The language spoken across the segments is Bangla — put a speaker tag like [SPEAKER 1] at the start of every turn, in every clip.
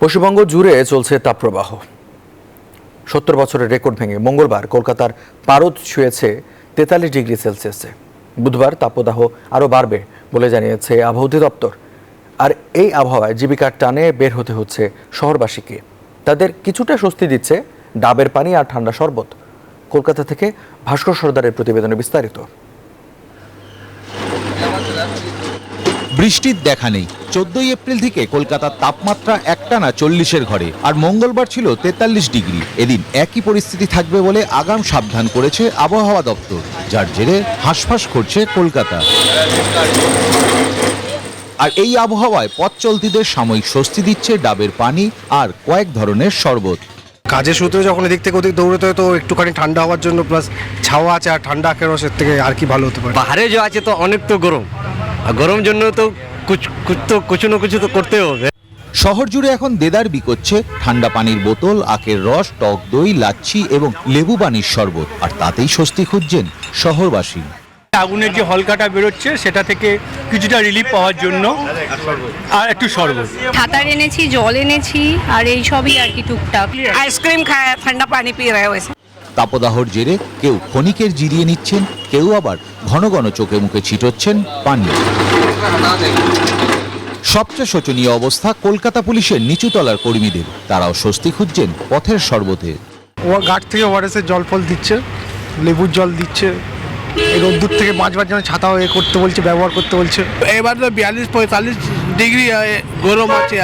[SPEAKER 1] পশ্চিমবঙ্গ জুড়ে চলছে তাপপ্রবাহ। ৭০ বছরের রেকর্ড ভেঙে মঙ্গলবার কলকাতার পারদ ছুঁয়েছে ৪৩ ডিগ্রি সেলসিয়াসে। বুধবার তাপদাহ আরও বাড়বে বলে জানিয়েছে আবহাওয়া অধিদপ্তর। আর এই আবহাওয়ায় জীবিকার টানে বের হতে হচ্ছে শহরবাসীকে। তাদের কিছুটা স্বস্তি দিচ্ছে ডাবের পানি আর ঠান্ডা শরবত। কলকাতা থেকে ভাস্কর সর্দারের প্রতিবেদনে বিস্তারিত।
[SPEAKER 2] বৃষ্টির দেখা নেই। 14 এপ্রিল থেকে কলকাতার তাপমাত্রা একটানা 40-এর ঘরে, আর মঙ্গলবার ছিল 43 ডিগ্রি। এদিন একই পরিস্থিতি থাকবে বলে আগাম সাবধান করেছে আবহাওয়া দপ্তর, যার জেরে হাঁসফাঁস করছে কলকাতা। আর এই আবহাওয়ায় পথ চলতিদের সাময়িক স্বস্তি দিচ্ছে ডাবের পানি আর কয়েক ধরনের শরবত।
[SPEAKER 3] কাজের সূত্রে যখন এদিক থেকে ওদিক দৌড়তে হয় তো একটুখানি ঠান্ডা হওয়ার জন্য, প্লাস ছাওয়া আছে আর ঠান্ডা রসের থেকে আর কি ভালো হতে পারে।
[SPEAKER 4] বাহারে যে আছে তো অনেক তো গরম, আর গরম জন্য তো কিছু না কিছু তো করতে হবে।
[SPEAKER 2] শহর জুড়ে এখন দেদার বিকোচ্ছে ঠান্ডা পানির বোতল, আখের রস, টক দই, লাচ্ছি এবং লেবু পানির শরবত। আর তাতেই স্বস্তি খুঁজছেন শহরবাসী।
[SPEAKER 5] আগুনের যে হলকাটা বেরোচ্ছে সেটা থেকে কিছুটা রিলিফ পাওয়ার জন্য আর একটু শরবত।
[SPEAKER 6] ছাতা এনেছি, জল এনেছি, আর এই সবই আর কি টুকটাক।
[SPEAKER 7] आइसक्रीम खाया, ठंडा पानी पी रहे हो वैसे।
[SPEAKER 2] তাপদাহর জেরে কেউ ক্ষণিকের জিরিয়ে নিচ্ছেন, কেউ আবার ঘন ঘন চোখে মুখে ছিটোচ্ছেন পানি। সবচেয়ে শোচনীয় অবস্থা কলকাতা পুলিশের নিচুতলার কর্মীদের। তারাও স্বস্তি খুঁজছেন পথের শরবতে।
[SPEAKER 3] ও ঘাট থেকে ওয়ারেসের জল ফল দিচ্ছে, লেবুর জল দিচ্ছে। এই রোদ্দুর থেকে বাঁচবার জন্য ছাতা করতে বলছে, ব্যবহার করতে বলছে।
[SPEAKER 8] এবার তো 42-45 ডিগ্রি গরম আছে।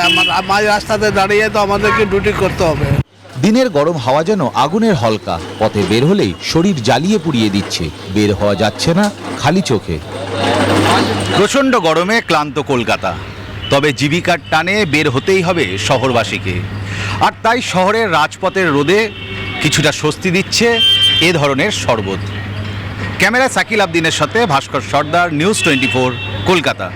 [SPEAKER 8] আমার রাস্তাতে দাঁড়িয়ে তো আমাদেরকে ডিউটি করতে হবে।
[SPEAKER 2] দিনের গরম হাওয়া যেন আগুনের হলকা, পথে বের হলেই শরীর জ্বালিয়ে পুড়িয়ে দিচ্ছে। বের হওয়া যাচ্ছে না খালি চোখে। প্রচণ্ড গরমে ক্লান্ত কলকাতা, তবে জীবিকার টানে বের হতেই হবে শহরবাসীকে। আর তাই শহরের রাজপথের রোদে কিছুটা স্বস্তি দিচ্ছে এ ধরনের শরবত। ক্যামেরা সাকিল আবদিনের সাথে ভাস্কর সর্দার, নিউজ 24, কলকাতা।